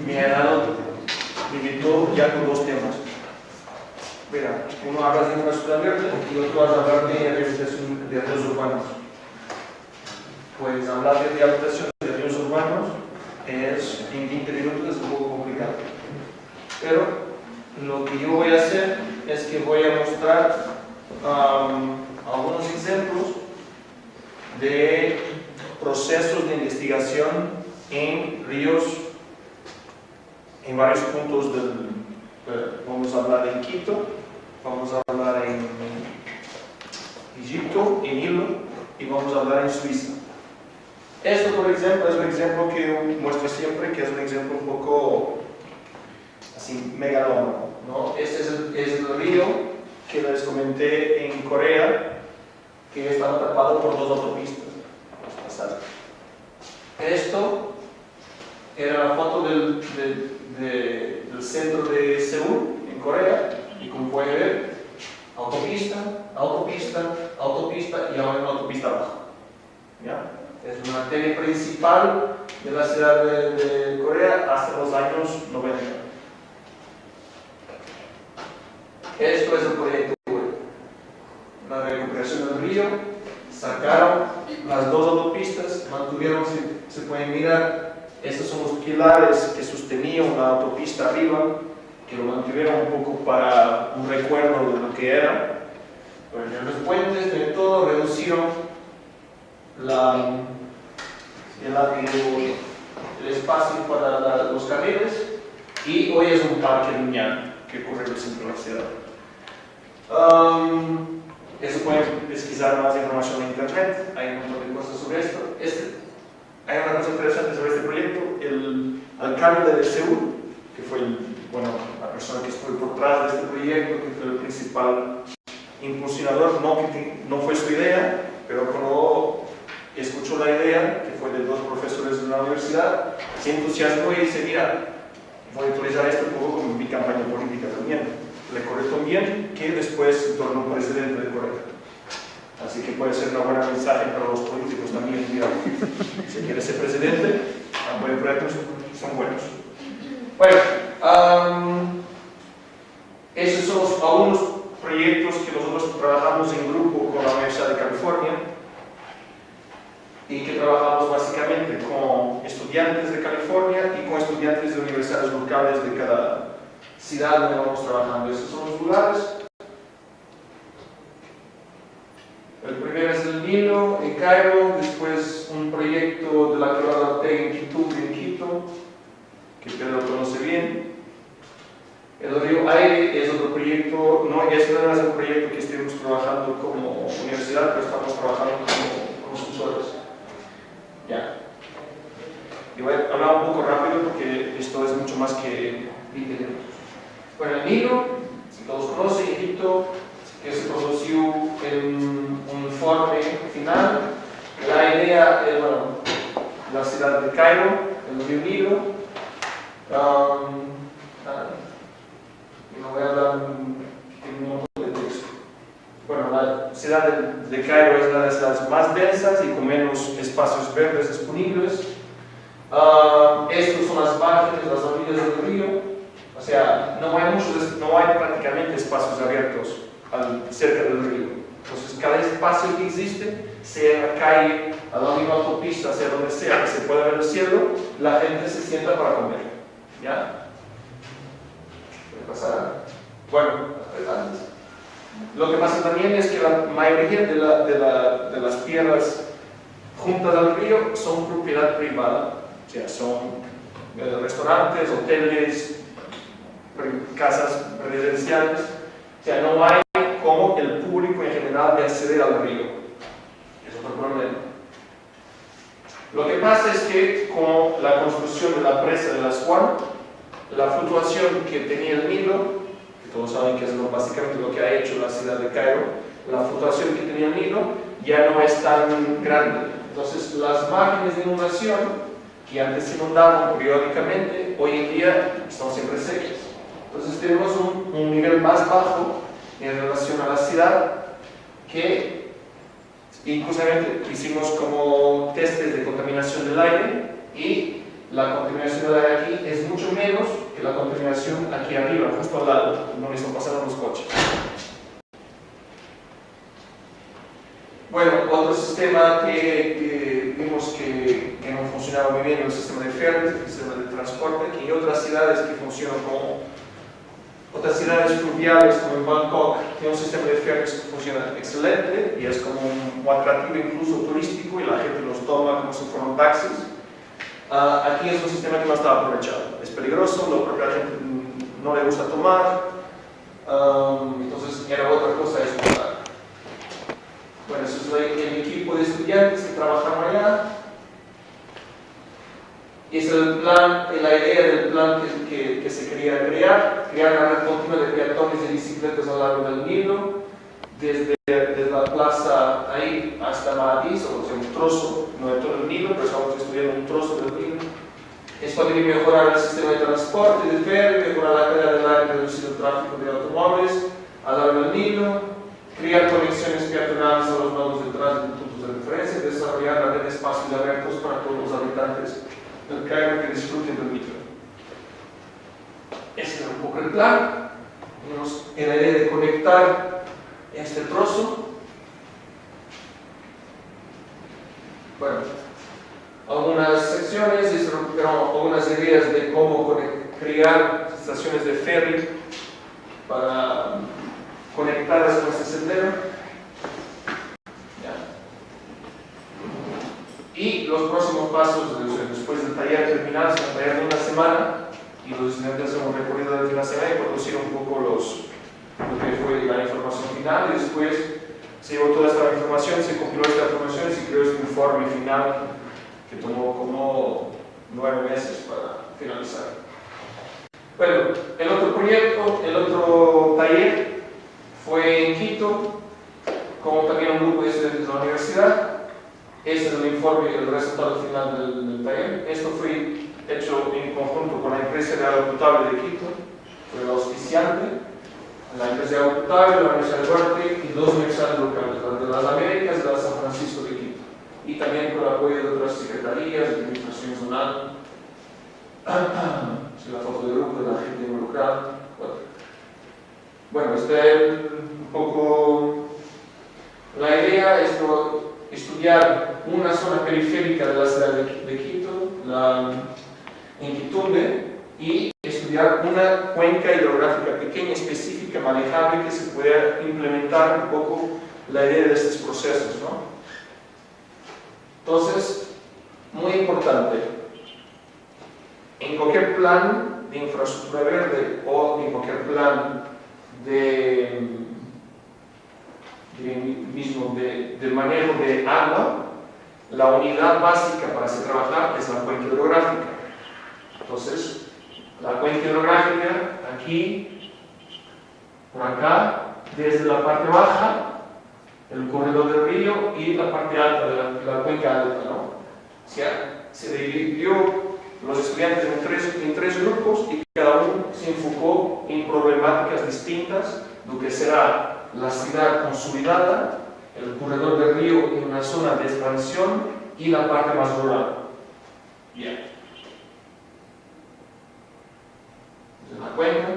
me ha dado, me invitó ya con dos temas. Mira, uno habla de una ciudad verde y otro va a hablar de rehabilitación de ríos urbanos. Pues hablar de rehabilitación de ríos urbanos en 20 minutos es un poco complicado. Pero lo que yo voy a hacer es que voy a mostrar algunos ejemplos de procesos de investigación en ríos en varios puntos vamos a hablar en Quito, vamos a hablar en Egipto, en Hilo y vamos a hablar en Suiza. Esto, por ejemplo, es un ejemplo que yo muestro siempre, que es un ejemplo un poco así megalómano, ¿no? Este es el río que les comenté en Corea, que estaba tapado por dos autopistas. Vamos a pasar. Esto era la foto del centro de Seúl, en Corea, y como pueden ver, autopista, autopista, autopista y ahora una autopista abajo. ¿Ya? Es una arteria principal de la ciudad de Corea hasta los años 90. Esto es el proyecto la recuperación del río. Sacaron las dos autopistas, mantuvieron, se pueden mirar, estos son los pilares que sostenían la autopista arriba, que lo mantuvieron un poco para un recuerdo de lo que era. Ponieron los puentes, de todo, reducieron el espacio para los carriles, y hoy es un parque lineal que corre el centro de la ciudad. Eso pueden pesquisar más información en internet, hay un montón de cosas sobre esto. Hay una cosa interesante sobre este proyecto. El alcalde de Seúl, que fue la persona que estuvo por detrás de este proyecto, que fue el principal impulsionador, no fue su idea, pero cuando escuchó la idea, que fue de dos profesores de la universidad, se entusiasmó y dice: mira, voy a utilizar esto un poco como mi campaña política también. Le corrió tan bien que después se tornó presidente de Corea. Así que puede ser una buena mensaje para los políticos también. Mira, si quieres ser presidente, apoyos proyectos son buenos. Bueno, esos son algunos proyectos que nosotros trabajamos en grupo con la Universidad de California y que trabajamos básicamente con estudiantes de California y con estudiantes de universidades locales de cada ciudad donde vamos trabajando. Estos son los lugares. El primero es el Nilo en Cairo, después un proyecto de la Quebrada Ortega en Quito, que Pedro conoce bien. El río Aire es otro proyecto, este no es el proyecto que estemos trabajando como universidad, pero estamos trabajando como consultores. Ya. Y voy a hablar un poco rápido porque esto es mucho más que 20 minutos. Bueno, el Nilo, si todos conocen, Egipto, que se produjo en un informe final. La idea es, la ciudad de Cairo, el río Nilo. No voy a hablar un montón de texto. Bueno, la ciudad de Cairo es una de las ciudades más densas y con menos espacios verdes disponibles. Estas son las márgenes, las orillas del río. O sea, no hay prácticamente espacios abiertos cerca del río. Entonces, cada espacio que existe, sea en la calle, a la misma autopista, sea donde sea, que se pueda ver el cielo, la gente se sienta para comer. ¿Ya? ¿Puede pasar? Bueno, lo que pasa también es que la mayoría de las tierras juntas al río son propiedad privada. O sea, son restaurantes, hoteles, casas residenciales. O sea, no hay como el público en general de acceder al río. Es otro problema. Lo que pasa es que con la construcción de la presa de Aswan, la fluctuación que tenía el Nilo, que todos saben que es básicamente lo que ha hecho la ciudad de Cairo, la fluctuación que tenía el Nilo ya no es tan grande. Entonces, las márgenes de inundación, que antes se inundaban periódicamente, hoy en día están siempre secas. Entonces tenemos un nivel más bajo en relación a la ciudad, que incluso hicimos como testes de contaminación del aire y la contaminación de aquí es mucho menos que la contaminación aquí arriba, justo al lado, donde están pasando los coches. Bueno, otro sistema que vimos que no funcionaba muy bien, el sistema de ferries, el sistema de transporte, que hay otras ciudades que funcionan como otras ciudades fluviales, como en Bangkok, tiene un sistema de ferries que funciona excelente y es como un atractivo incluso turístico y la gente los toma como si fueran taxis. Aquí es un sistema que no está aprovechado, es peligroso, lo propio a la gente no le gusta tomar, entonces era otra cosa a explotar. Bueno, eso es el equipo de estudiantes que trabajaron allá. Es el plan, la idea del plan que se quería crear una red continua de peatones y bicicletas a lo largo del Nilo, desde la plaza ahí hasta Maadís, o sea, un trozo, no de todo el Nilo, pero estamos estudiando un trozo del Nilo. Esto debe mejorar el sistema de transporte, de ferry, mejorar la calidad del aire y reducir el tráfico de automóviles a lo largo del Nilo, crear conexiones peatonales a los nodos de tránsito y puntos de referencia, desarrollar la red de espacios abiertos para todos los habitantes del Cairo que disfruten del metro. Ese era un poco el plan. Tenemos la idea de conectar este trozo. Bueno, algunas secciones, algunas ideas de cómo crear estaciones de ferry para conectadas con este sendero. Y los próximos pasos, después del taller terminado, es un taller de una semana y los estudiantes hacen un recorrido de una semana y producir un poco lo que fue la información final y después se llevó toda esta información, se compiló esta información y se creó este informe final que tomó como 9 meses para finalizar. Bueno, el otro proyecto, el otro taller fue en Quito, como también un grupo de estudiantes de la universidad. Este es el informe y el resultado final del taller. Esto fue hecho en conjunto con la empresa de agua potable de Quito, fue el auspiciante, la empresa de agua potable, la Universidad de Berkeley y 2 universidades locales, la de las Américas y la de San Francisco de Quito. Y también con el apoyo de otras secretarías, de administración zonal. La foto de grupo de la gente involucrada. Bueno, esta es un poco la idea, es estudiar una zona periférica de la ciudad de Quito, en Quitumbe, y estudiar una cuenca hidrográfica pequeña, específica, manejable, que se pueda implementar un poco la idea de estos procesos, ¿no? Entonces, muy importante, en cualquier plan de infraestructura verde o en cualquier plan de manejo de agua, la unidad básica para hacer trabajar es la cuenca hidrográfica. Entonces, la cuenca hidrográfica, aquí, por acá, desde la parte baja, el corredor del río y la parte alta de la cuenca alta, ¿no? O sea, se dividió los estudiantes en tres grupos y cada uno se enfocó en problemáticas distintas, lo que será la ciudad consolidada, el corredor del río en una zona de expansión y la parte más rural. Bien. La cuenca.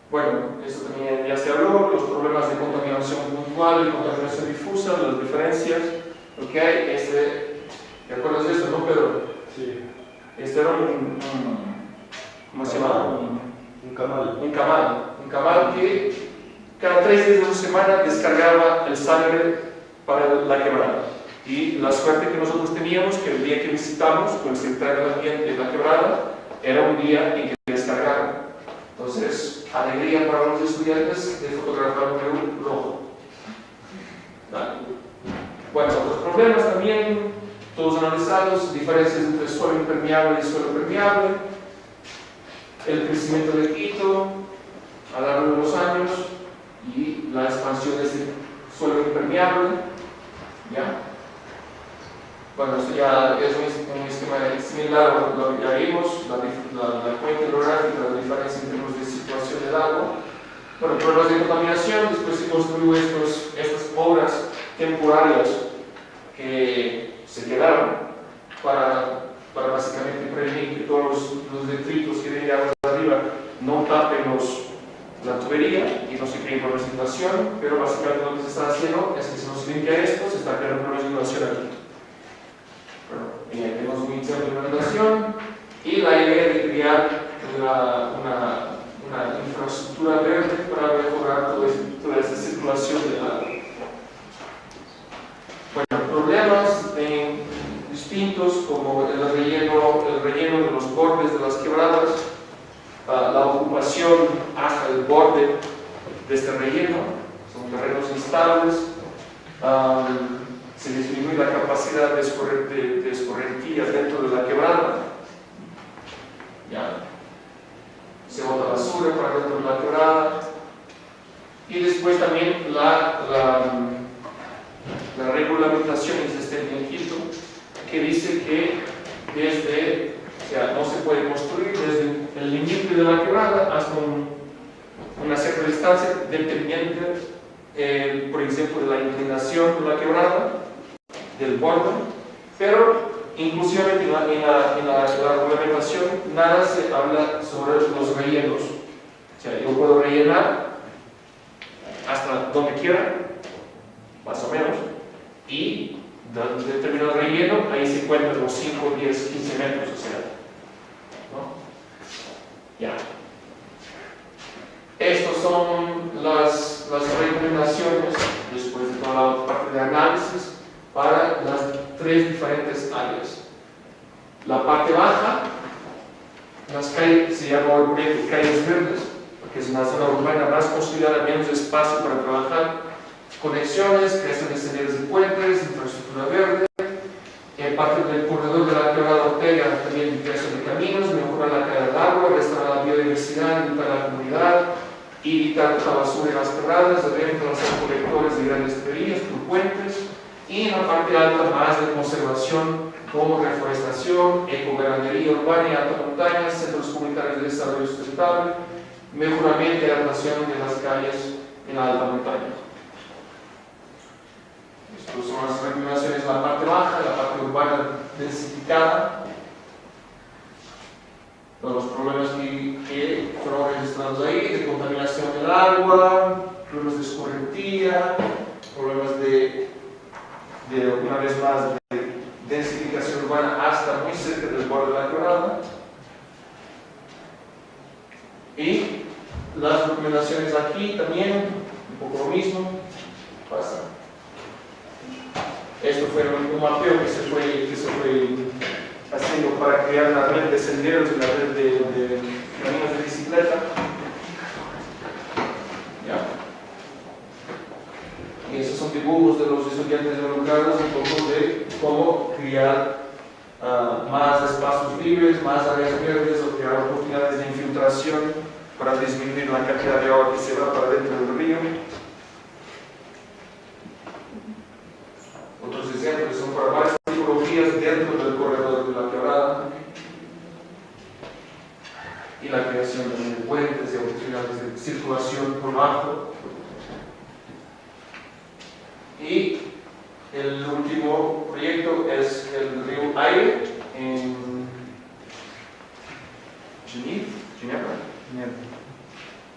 Bueno, eso también ya se habló, los problemas de contaminación puntual y contaminación difusa, las diferencias. ¿Ok? ¿Te acuerdas de esto, no, Pedro? Sí. Este era ¿cómo se llama? Un camal. Un camal que cada 3 días de la semana descargaba el sangre para la quebrada. Y la suerte que nosotros teníamos, que el día que visitamos con el secretario del ambiente de la quebrada, era un día en que descargaron. Entonces, alegría para los estudiantes de fotografar un rojo. Vale. Bueno, otros problemas también, todos analizados, diferencias entre suelo impermeable y suelo permeable, el crecimiento de Quito a lo largo de los años y la expansión de este suelo impermeable. ¿Ya? Bueno, esto ya es un esquema similar a lo que ya vimos, la cuenca hidrográfica, la diferencia en términos de situación del agua. Bueno, problemas de contaminación, después se construyó estas obras temporarias que se quedaron para para básicamente prevenir que todos los detritos que vienen de aguas de arriba no tapen la tubería y no se cree problemas de inundación, pero básicamente lo que se está haciendo es que si no se limpia esto, se está creando problemas de inundación aquí. Bueno, tenemos un índice de inundación y la idea de crear una infraestructura verde para mejorar toda esta circulación del agua. Bueno, problemas distintos como el relleno de los bordes de las quebradas, la ocupación hasta el borde de este relleno, son terrenos instables, se disminuye la capacidad de escorrentía dentro de la quebrada, ¿ya? Se bota basura para dentro de la quebrada, y después también la regulamentación existente en Quito, que dice que no se puede construir desde el límite de la quebrada hasta una cierta distancia dependiente, por ejemplo, de la inclinación de la quebrada, del borde, pero inclusive en la regulamentación nada se habla sobre los rellenos. O sea, yo puedo rellenar hasta donde quiera, más o menos, y donde termina el relleno, ahí se encuentran los 5, 10, 15 metros, o sea, ¿no? Ya. Estas son las recomendaciones, después de toda la parte de análisis, para las 3 diferentes áreas. La parte baja, las calles, se llama el proyecto Calles Verdes, porque es una zona urbana más consolidada, menos espacio para trabajar. Conexiones, creación de senderos y puentes, infraestructura verde, parte del corredor de la quebrada Ortega, también creación de caminos, mejorar la calidad del agua, restaurar la biodiversidad, evitar la comunidad, evitar la basura en las quebradas, reemplazar colectores de grandes tuberías por puentes, y en la parte alta más de conservación como reforestación, ecoganadería urbana y alta montaña, centros comunitarios de desarrollo sustentable, mejoramiento y adaptación de las calles en la alta montaña. Estas son las recomendaciones en la parte baja, la parte urbana densificada, todos los problemas que fueron registrados ahí, de contaminación del agua, problemas de escorrentía, problemas de una vez más, de densificación urbana hasta muy cerca del borde de la quebrada. Y las recomendaciones aquí también, un poco lo mismo, pasa. Esto fue un mapeo que se fue haciendo para crear una red de senderos y una red de caminos de bicicleta. ¿Ya? Y esos son dibujos de los estudiantes involucrados, un poco de cómo crear más espacios libres, más áreas verdes, o crear oportunidades de infiltración para disminuir la cantidad de agua que se va para dentro del río. Otros ejemplos son para varias tipologías dentro del corredor de la quebrada y la creación de puentes y oportunidades de circulación por bajo. Y el último proyecto es el río Aire en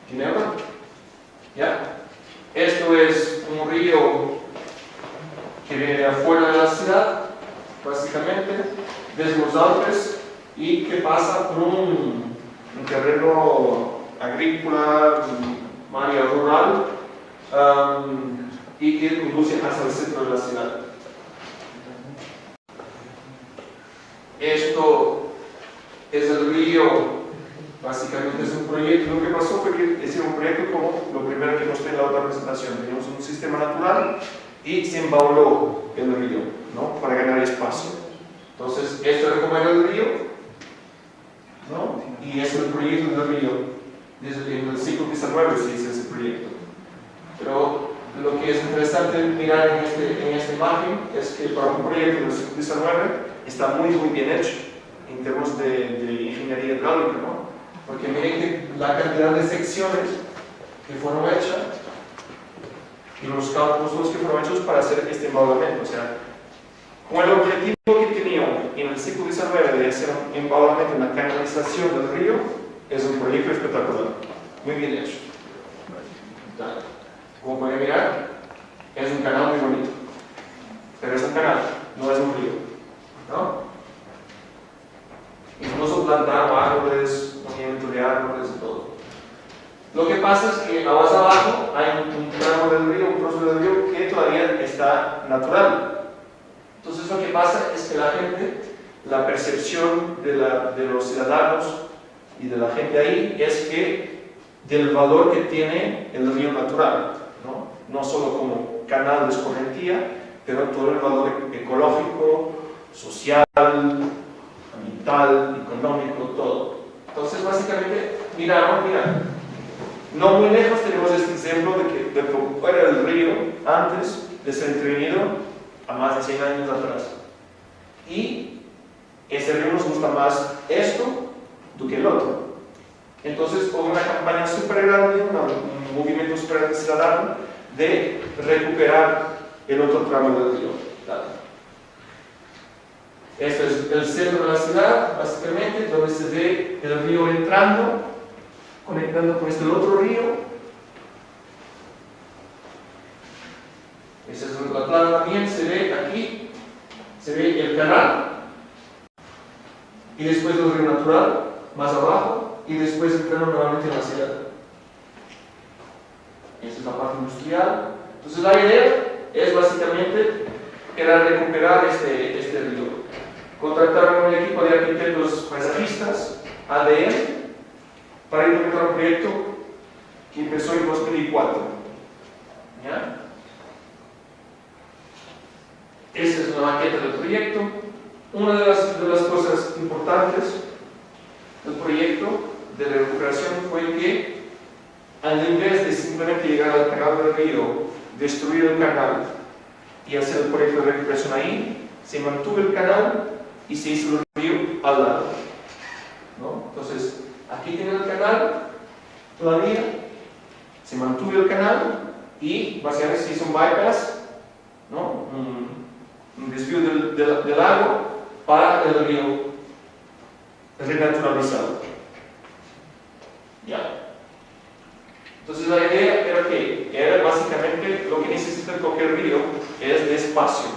Ginebra. ¿Ya? Esto es un río que viene de afuera de la ciudad, básicamente, desde los Alpes, y que pasa por un terreno agrícola, un área rural, y que conduce hacia el centro de la ciudad. Esto es el río, básicamente es un proyecto. Lo que pasó fue que hicieron un proyecto como lo primero que mostré en la otra presentación. Teníamos un sistema natural y se embauló el río, ¿no? Para ganar espacio. Entonces, esto es como era el río, ¿no? Y es el proyecto del río. Desde el siglo XIX se hizo ese proyecto. Pero lo que es interesante mirar en esta imagen es que para un proyecto del siglo XIX está muy bien hecho en términos de ingeniería hidráulica, ¿no? Porque miren que la cantidad de secciones que fueron hechas y los cálculos que fueron hechos para hacer este embaulamiento. O sea, con el objetivo que tenían en el siglo XIX de hacer probablemente una canalización del río. Es un proyecto espectacular, muy bien hecho. Como pueden mirar, es un canal muy bonito, pero es un canal, no es un río, ¿no? Incluso plantaron árboles, movimiento de árboles y todo. Lo que pasa es que más abajo hay un tramo del río, un trozo del río que todavía está natural. Entonces lo que pasa es que la gente, la percepción de los ciudadanos y de la gente ahí es que del valor que tiene el río natural, no solo como canal de escorrentía, pero todo el valor ecológico, social, ambiental, económico, todo. Entonces básicamente mira, no muy lejos tenemos este ejemplo de cómo era el río antes de ser intervenido a más de 100 años atrás. Y ese río nos gusta más esto do que el otro. Entonces hubo una campaña súper grande, un movimiento súper ciudadano de recuperar el otro tramo del río. Esto es el centro de la ciudad, básicamente, donde se ve el río entrando, conectando con este otro río. Esa es la plana también, se ve aquí, se ve el canal, y después el río natural, más abajo, y después el canal nuevamente en la ciudad. Esa es la parte industrial. Entonces la idea es básicamente era recuperar este río. Contrataron un equipo de arquitectos paisajistas, ADM, para implementar un proyecto que empezó en 2004. ¿Ya? Esa es una maqueta del proyecto. Una de las cosas importantes del proyecto de recuperación fue que, en vez de simplemente llegar al canal del río, destruir el canal y hacer el proyecto de recuperación ahí, se mantuvo el canal y se hizo el río al lado, ¿no? Entonces, aquí tiene el canal todavía, se mantuvo el canal y básicamente se hizo un bypass, ¿no? Un desvío del agua para el río renaturalizado. ¿Ya? Entonces la idea era que era básicamente lo que necesita cualquier río es de espacio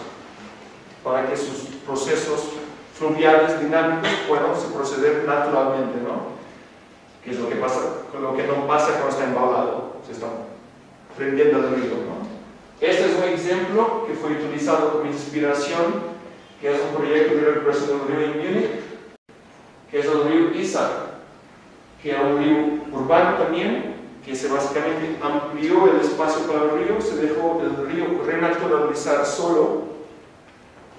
para que sus procesos fluviales dinámicos puedan proceder naturalmente, ¿no? Que es lo que pasa, lo que no pasa cuando está embalado, se está prendiendo el río, ¿no? Este es un ejemplo que fue utilizado como inspiración, que es un proyecto de recuperación del río en Múnich, que es el río Isar, que era un río urbano también, que se básicamente amplió el espacio para el río, se dejó el río renaturalizar solo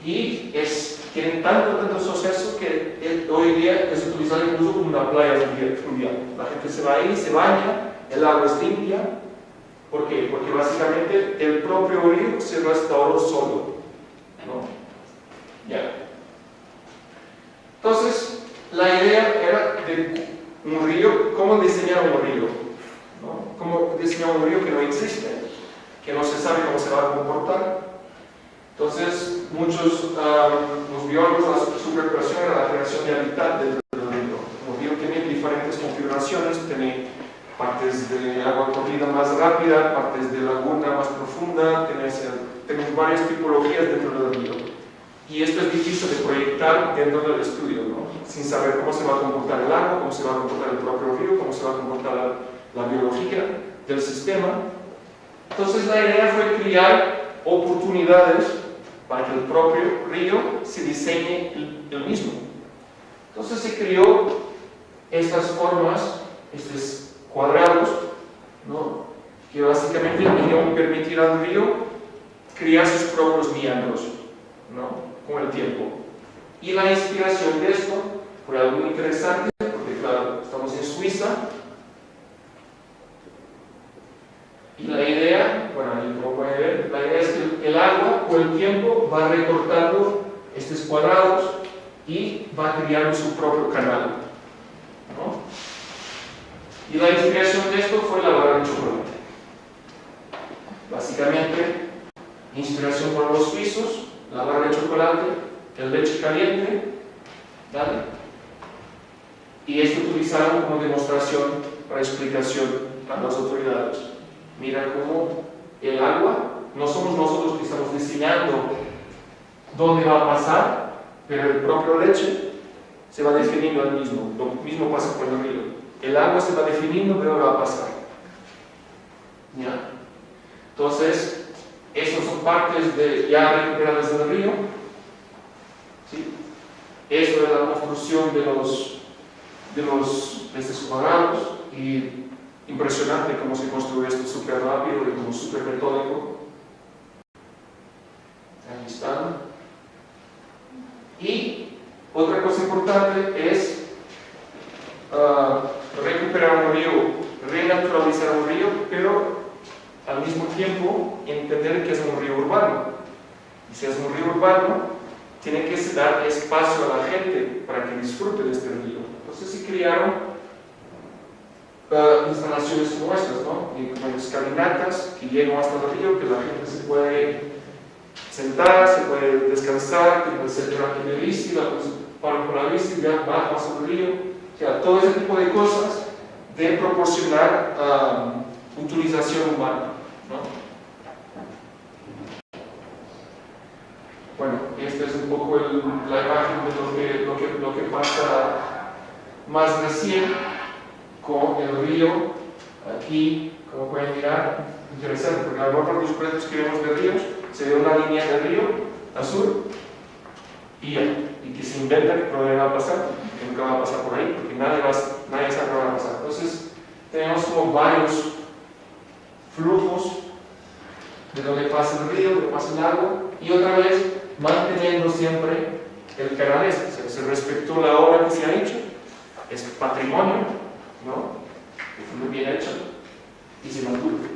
y tiene tanto suceso que hoy día es utilizado incluso como una playa fluvial. La gente se va ahí, se baña, el agua es limpia. ¿Por qué? Porque básicamente el propio río se restauró solo, ¿no? Ya. Entonces, la idea era de un río, ¿cómo diseñar un río? ¿No? ¿Cómo diseñar un río que no existe, que no se sabe cómo se va a comportar? Entonces, muchos los biólogos, su preocupación era la generación de hábitat dentro del río. El río tiene diferentes configuraciones, tiene partes de agua corrida más rápida, partes de laguna más profunda, tenemos varias tipologías dentro del río. Y esto es difícil de proyectar dentro del estudio, ¿no? Sin saber cómo se va a comportar el agua, cómo se va a comportar el propio río, cómo se va a comportar la biología del sistema. Entonces la idea fue crear oportunidades para que el propio río se diseñe el mismo. Entonces se creó estas formas, estos cuadrados, ¿no? Que básicamente iban a permitir al río crear sus propios meandros, ¿no? Con el tiempo. Y la inspiración de esto fue algo muy interesante, porque claro, estamos en Suiza, y la idea, bueno, ahí como pueden ver, la idea es que el agua con el tiempo va recortando estos cuadrados y va creando su propio canal, ¿no? Y la inspiración de esto fue la barra de chocolate. Básicamente, inspiración por los suizos, la barra de chocolate, el leche caliente, ¿vale? Y esto utilizaron como demostración para explicación a las autoridades. Mira cómo el agua, no somos nosotros que estamos diseñando dónde va a pasar, pero el propio leche se va definiendo al mismo. Lo mismo pasa con el río. El agua se va definiendo, pero va a pasar. ¿Ya? Entonces, esas son partes ya recuperadas del río. ¿Sí? Eso es la construcción de estos cuadrados, y impresionante cómo se construye esto súper rápido y como súper metódico. Ahí están. Y otra cosa importante es recuperar un río, renaturalizar un río, pero al mismo tiempo entender que es un río urbano. Y si es un río urbano, tiene que dar espacio a la gente para que disfrute de este río. Entonces se crearon instalaciones como estas, ¿no? Como escalinatas que llegan hasta el río, que la gente se puede sentar, se puede descansar, que puede hacer trekking de bici, para con la bici, ya baja hacia el río. O sea, todo ese tipo de cosas de proporcionar utilización humana, ¿no? Bueno, esta es un poco la imagen de lo que pasa más recién con el río. Aquí, como pueden mirar, interesante, porque a lo mejor los proyectos que vemos de ríos, se ve una línea de río azul y que se inventa que probablemente va a pasar, que nunca va a pasar por ahí, porque nadie sabe qué va a pasar. Entonces, tenemos como varios flujos de donde pasa el río, donde pasa el agua, y otra vez manteniendo siempre el canal este. O sea, se respetó la obra que se ha hecho, es patrimonio, ¿no? Fue muy bien hecho y se mantuvo.